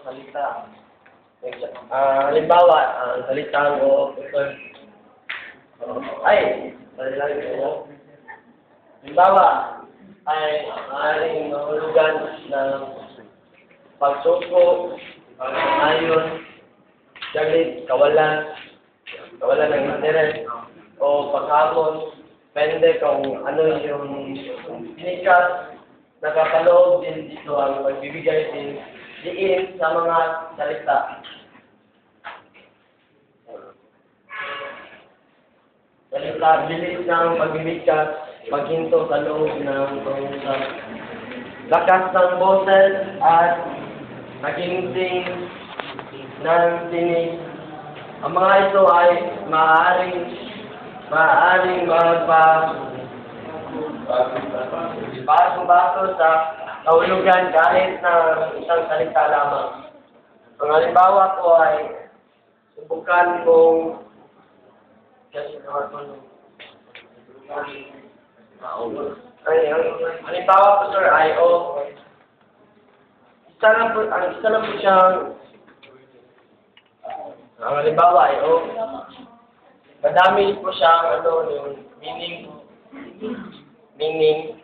salita. Halimbawa, ang salita ko, salita ko. Halimbawa, ay maaaring mahulugan ng pagsuko, ayon, galit, kawalan ng interes, o paghamon. Depende kung ano yung pinikas, nakapaloob din dito ang pagbibigay din diin sa mga salita. Salita, bilis ng pagbibigkas, paghinto sa loob ng pangusap. Lakas ng boses at naginting ng tinig. Ang mga ito ay maaaring bago sa kahulugan kahit na isang salita lamang. Ang halimbawa ko ay subukan mong halimbawa po sir ay isa lang po siyang ang halimbawa ay madami po siyang yung meaning,